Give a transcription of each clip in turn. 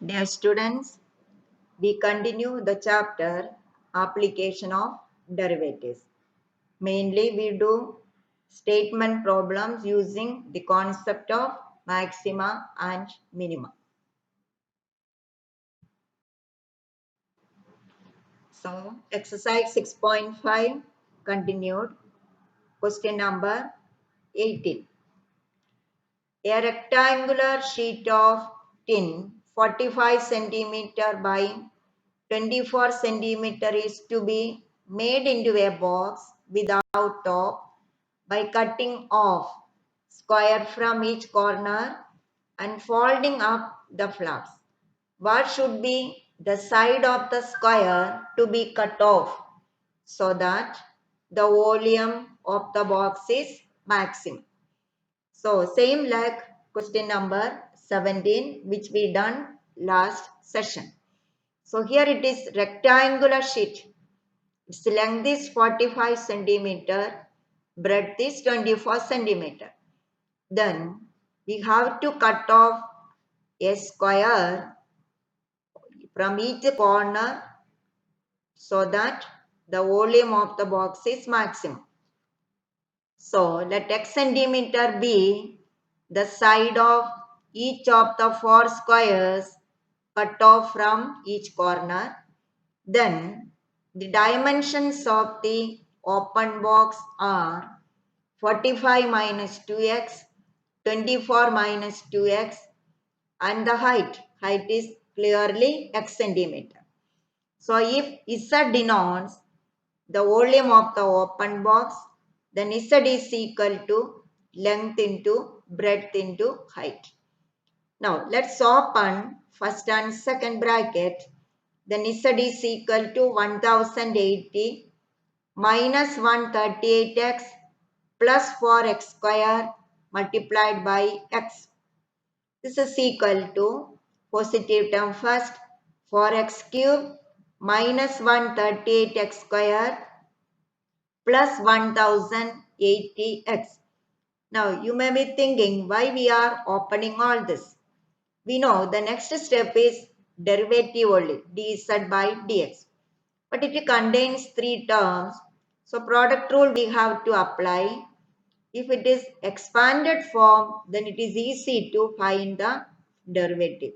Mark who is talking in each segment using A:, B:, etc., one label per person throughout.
A: Dear students, we continue the chapter application of derivatives. Mainly we do statement problems using the concept of maxima and minima. So exercise 6.5 continued. Question number 18. A rectangular sheet of tin 45 centimeter by 24 centimeter is to be made into a box without top by cutting off square from each corner and folding up the flaps. What should be the side of the square to be cut off so that the volume of the box is maximum? So same like question number 17 which we done last session. So here it is rectangular sheet. Its length is 45 centimeter, breadth is 24 centimeter. Then we have to cut off a square from each corner so that the volume of the box is maximum. So let x centimeter be the side of each of the four squares cut off from each corner. Then the dimensions of the open box are 45 minus 2x, 24 minus 2x, and the height. Height is clearly x centimeter. So if Z denotes the volume of the open box, then Z is equal to length into breadth into height. Now let's open first and second bracket. Then Z is equal to 1080 minus 138x plus 4x square multiplied by x. This is equal to positive term first 4x cube minus 138x square plus 1080x. Now you may be thinking why we are opening all this. We know the next step is derivative only, dz by dx. But it contains three terms. So product rule we have to apply. If it is expanded form, then it is easy to find the derivative.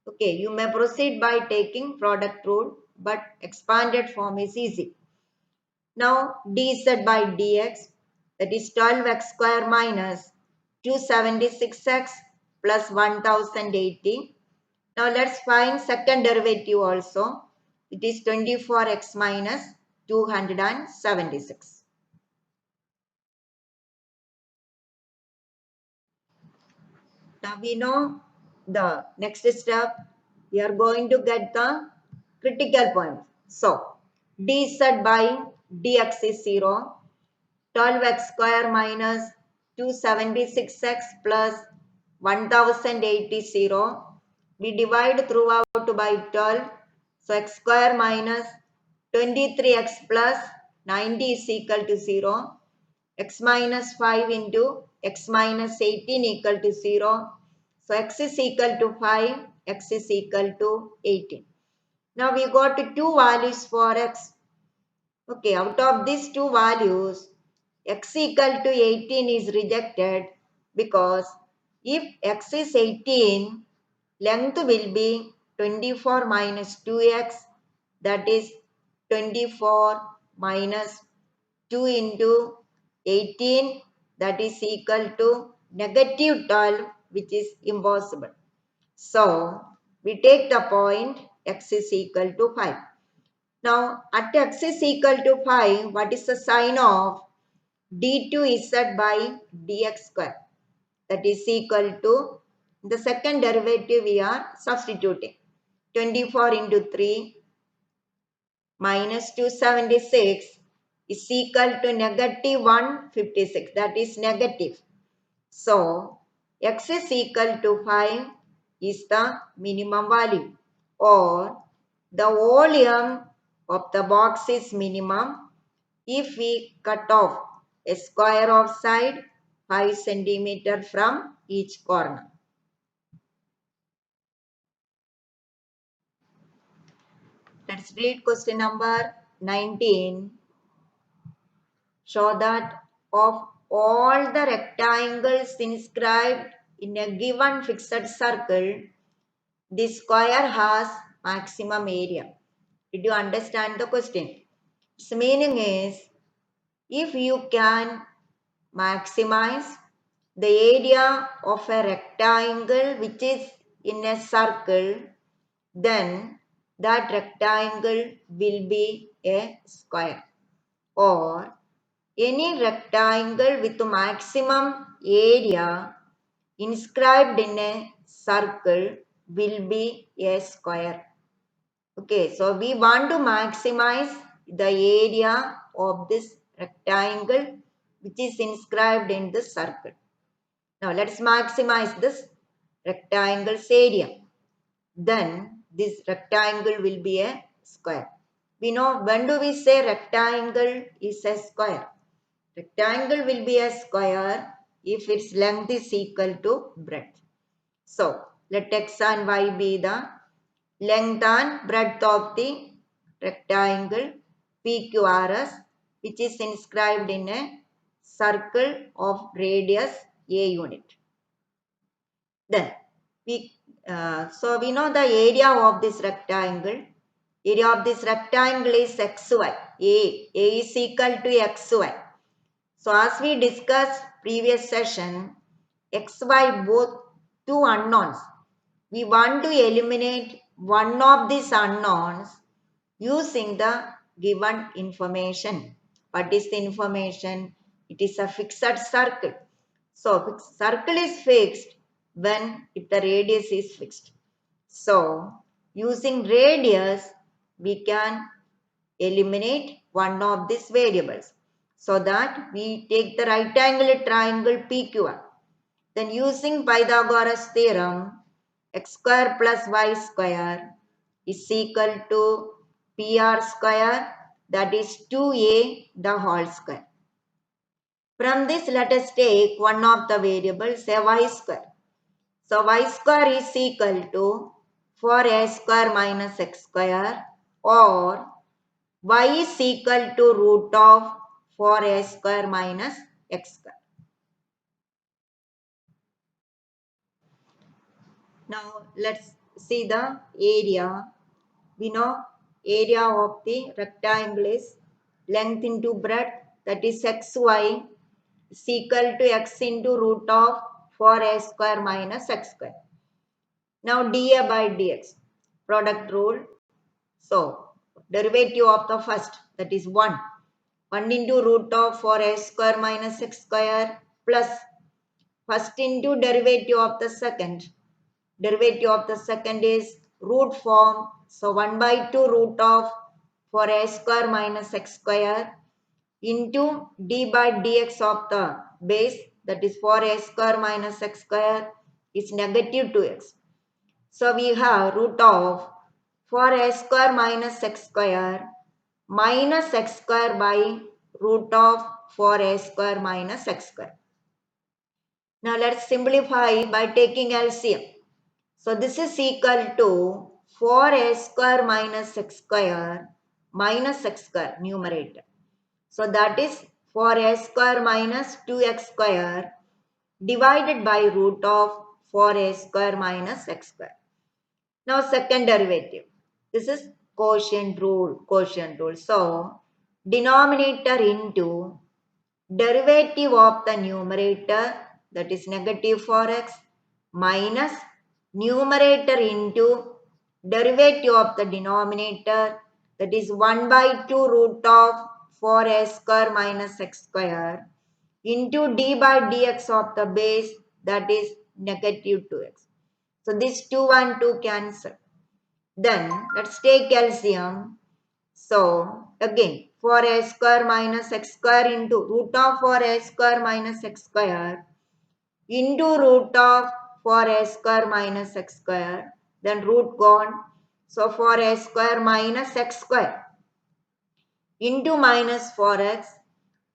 A: Okay, you may proceed by taking product rule, but expanded form is easy. Now dz by dx, that is 12x square minus 276x plus 1080. Now let's find second derivative also. It is 24x minus 276. Now we know the next step. We are going to get the critical point. So dz by dx is 0. 12x square minus 276x plus 1080 is 0. We divide throughout by 12. So x square minus 23x plus 90 is equal to 0. X minus 5 into x minus 18 equal to 0. So x is equal to 5, x is equal to 18. Now we got two values for x. Okay, out of these two values, x equal to 18 is rejected because if x is 18, length will be 24 minus 2x, that is 24 minus 2 into 18, that is equal to negative 12, which is impossible. So we take the point x is equal to 5. Now at x is equal to 5, what is the sign of d2z by dx square? That is equal to the second derivative we are substituting. 24 into 3 minus 276 is equal to negative 156. That is negative. So x is equal to 5 is the minimum value, or the volume of the box is minimum if we cut off a square of side 5 centimeter from each corner. Let's read question number 19. Show that of all the rectangles inscribed in a given fixed circle, the square has maximum area. Did you understand the question? Its meaning is, if you can maximize the area of a rectangle which is in a circle, then that rectangle will be a square. Or any rectangle with maximum area inscribed in a circle will be a square. Okay, so we want to maximize the area of this rectangle which is inscribed in this circle. Now let's maximize this rectangle's area. Then this rectangle will be a square. We know when do we say rectangle is a square? Rectangle will be a square if its length is equal to breadth. So let x and y be the length and breadth of the rectangle PQRS, which is inscribed in a circle of radius a unit. Then so we know the area of this rectangle. Area of this rectangle is xy. A is equal to xy. So as we discussed previous session, xy both two unknowns. We want to eliminate one of these unknowns using the given information. What is the information? It is a fixed circle. So circle is fixed when if the radius is fixed. So using radius, we can eliminate one of these variables. So that we take the right angle triangle PQR. Then using Pythagoras theorem, x square plus y square is equal to PR square, that is 2a the whole square. From this, let us take one of the variables, say y square. So y square is equal to 4a square minus x square, or y is equal to root of 4a square minus x square. Now let's see the area. We know area of the rectangle is length into breadth, that is xy is equal to x into root of 4a square minus x square. Now dA by dx, product rule. So derivative of the first, that is 1. 1 into root of 4a square minus x square plus first into derivative of the second. Derivative of the second is root form. So 1 by 2 root of 4a square minus x square into d by dx of the base, that is 4a square minus x square is negative 2x. So we have root of 4a square minus x square minus x square by root of 4a square minus x square. Now let's simplify by taking LCM. So this is equal to 4a square minus x square minus x square numerator. So that is 4a square minus 2x square divided by root of 4a square minus x square. Now second derivative. This is quotient rule. So denominator into derivative of the numerator, that is negative 4x, minus numerator into derivative of the denominator, that is 1 by 2 root of 4a square minus x square into d by dx of the base, that is negative 2x. So this 2 and 2 cancel. Then let's take LCM. So again 4a square minus x square into root of 4a square minus x square into root of 4a square minus x square. Then root gone. So 4a square minus x square into minus 4x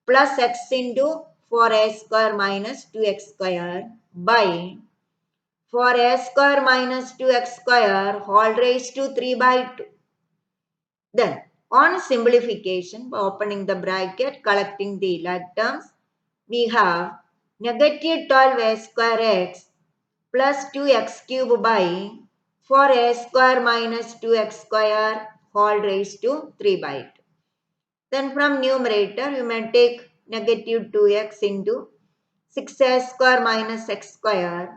A: plus x into 4a square minus 2x square by 4a square minus 2x square whole raised to 3 by 2. Then on simplification, by opening the bracket, collecting the like terms, we have negative 12 square x plus 2x cube by 4 square minus 2x square whole raised to 3 by 2. Then from numerator, you may take negative 2x into 6a square minus x square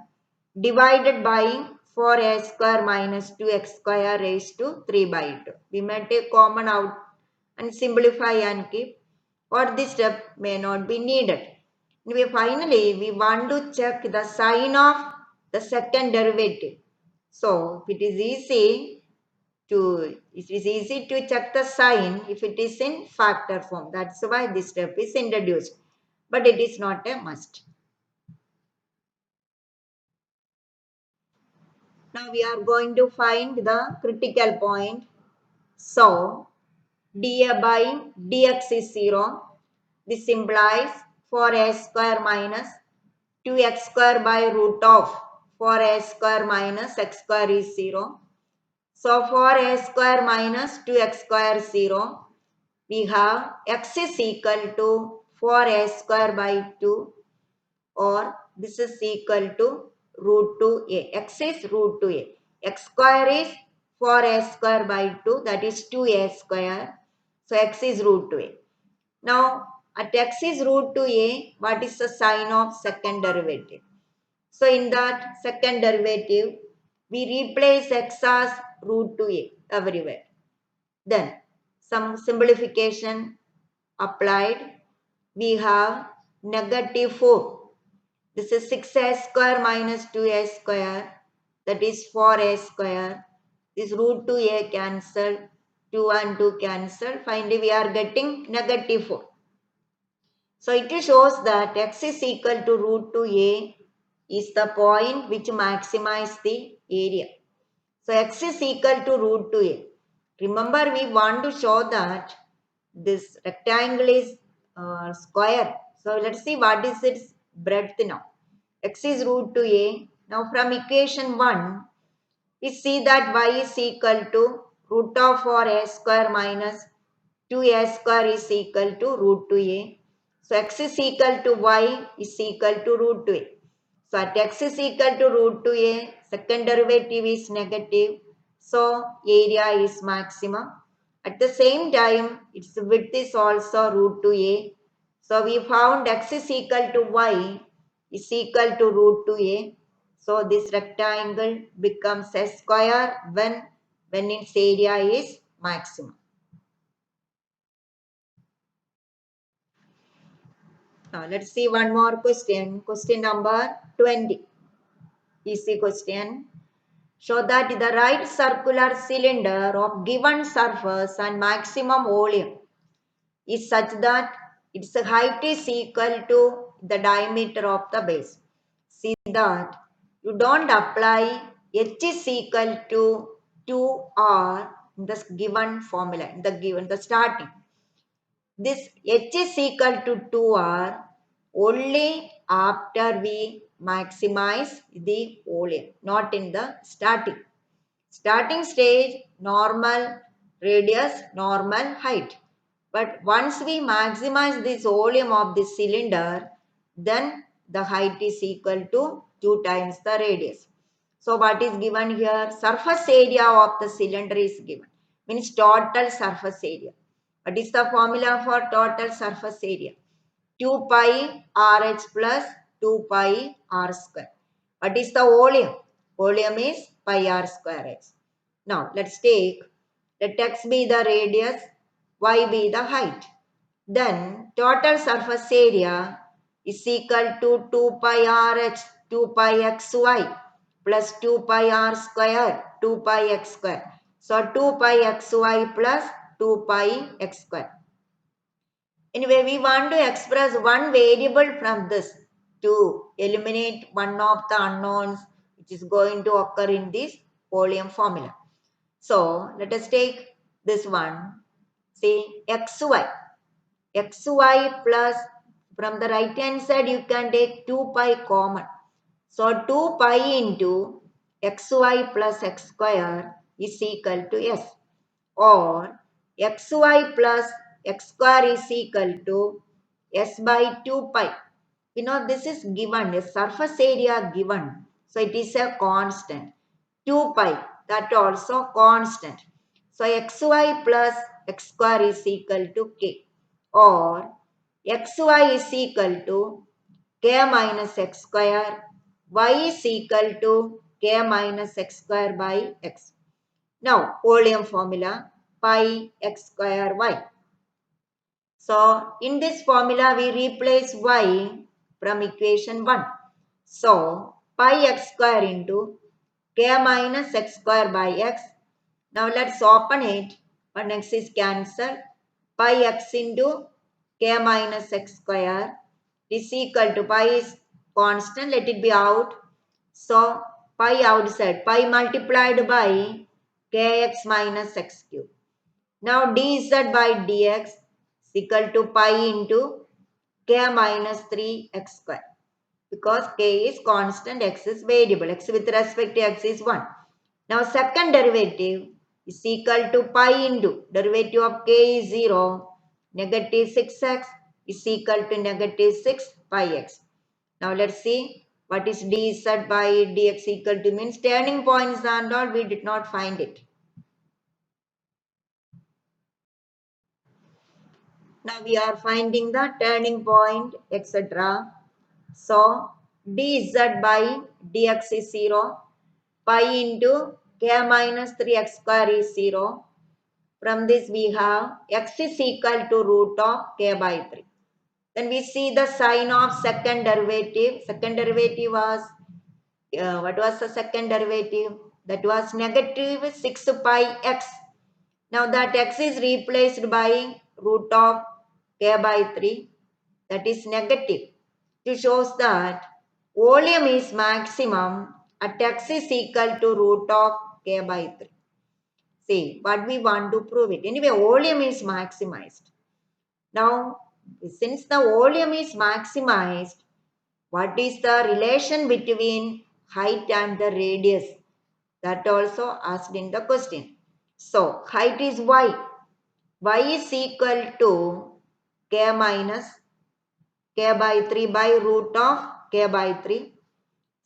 A: divided by 4a square minus 2x square raised to 3 by 2. We may take common out and simplify and keep, or this step may not be needed. Finally, we want to check the sign of the second derivative. So, it is easy to check the sign if it is in factor form. That's why this step is introduced. But it is not a must. Now we are going to find the critical point. So, dA by dx is 0. This implies 4a square minus 2x square by root of 4a square minus x square is 0. So, 4a square minus 2x square is 0. We have x is equal to 4a square by 2, or this is equal to root 2a. X is root 2a. X square is 4a square by 2, that is 2a square. So, x is root 2a. Now, at x is root 2a, what is the sign of second derivative? So, in that second derivative, we replace x as root 2a everywhere. Then, some simplification applied. We have negative 4. This is 6a square minus 2a square, that is 4a square. This root 2a cancel, 2 and 2 cancel. Finally, we are getting negative 4. So, it shows that x is equal to root 2a is the point which maximizes the area. So, x is equal to root 2a. Remember, we want to show that this rectangle is square. So, let's see what is its breadth now. X is root 2a. Now, from equation 1, we see that y is equal to root of 4a square minus 2a square is equal to root 2a. So, x is equal to y is equal to root 2a. So, at x is equal to root 2a, second derivative is negative. So, area is maximum. At the same time, its width is also root 2a. So, we found x is equal to y is equal to root 2a. So, this rectangle becomes a square when its area is maximum. Now, let's see one more question. Question number 20. Easy question. Show that the right circular cylinder of given surface and maximum volume is such that its height is equal to the diameter of the base. See that you don't apply h is equal to 2r in the given formula, in the starting. This h is equal to 2r only after we maximize the volume, not in the starting. Starting stage, normal radius, normal height. But once we maximize this volume of the cylinder, then the height is equal to 2 times the radius. So what is given here? Surface area of the cylinder is given. Means total surface area. What is the formula for total surface area? 2 pi RH plus 2 pi R square. What is the volume? Volume is pi R square H. Now let's take, let x be the radius, y be the height. Then total surface area is equal to 2 pi RH, 2 pi xy plus 2 pi R square, 2 pi x square. So 2 pi xy plus 2 pi x square. Anyway, we want to express one variable from this to eliminate one of the unknowns which is going to occur in this volume formula. So, let us take this one. See, xy. xy plus, from the right hand side you can take 2 pi common. So, 2 pi into xy plus x square is equal to s. Or xy plus x square is equal to s by 2 pi. You know, this is given, a surface area given. So it is a constant. 2 pi, that also constant. So xy plus x square is equal to k, or xy is equal to k minus x square, y is equal to k minus x square by x. Now, volume formula, pi x square y. So, in this formula, we replace y from equation 1. So, pi x square into k minus x square by x. Now, let's open it. 1x is cancelled. Pi x into k minus x square is equal to, pi is constant, let it be out. So, pi outside, pi multiplied by kx minus x cube. Now dz by dx is equal to pi into k minus 3x square. Because k is constant, x is variable. X with respect to x is 1. Now second derivative is equal to pi into derivative of k is 0. Negative 6x is equal to negative 6 pi x. Now let's see what is dz by dx equal to, means turning points and all we did not find it. Now we are finding the turning point, etc. So dz by dx is 0. Pi into k minus 3x square is 0. From this we have x is equal to root of k by 3. Then we see the sign of second derivative. Second derivative was, what was the second derivative? That was negative 6 pi x. Now that x is replaced by root of k by 3, that is negative. It shows that volume is maximum at x is equal to root of k by 3. See, what we want to prove it. Anyway, volume is maximized. Now, since the volume is maximized, what is the relation between height and the radius? That also asked in the question. So, height is y. Y is equal to k minus k by 3 by root of k by 3.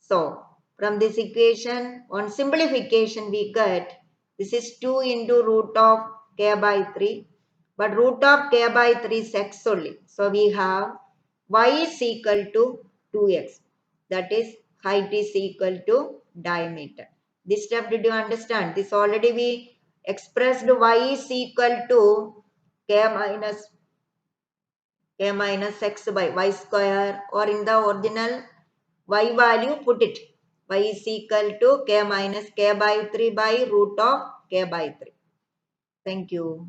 A: So, from this equation, on simplification we get, this is 2 into root of k by 3. But root of k by 3 is x only. So, we have y is equal to 2x. That is, height is equal to diameter. This step did you understand? This already we expressed y is equal to k minus x by y square, or in the original y value put it. Y is equal to k minus k by 3 by root of k by 3. Thank you.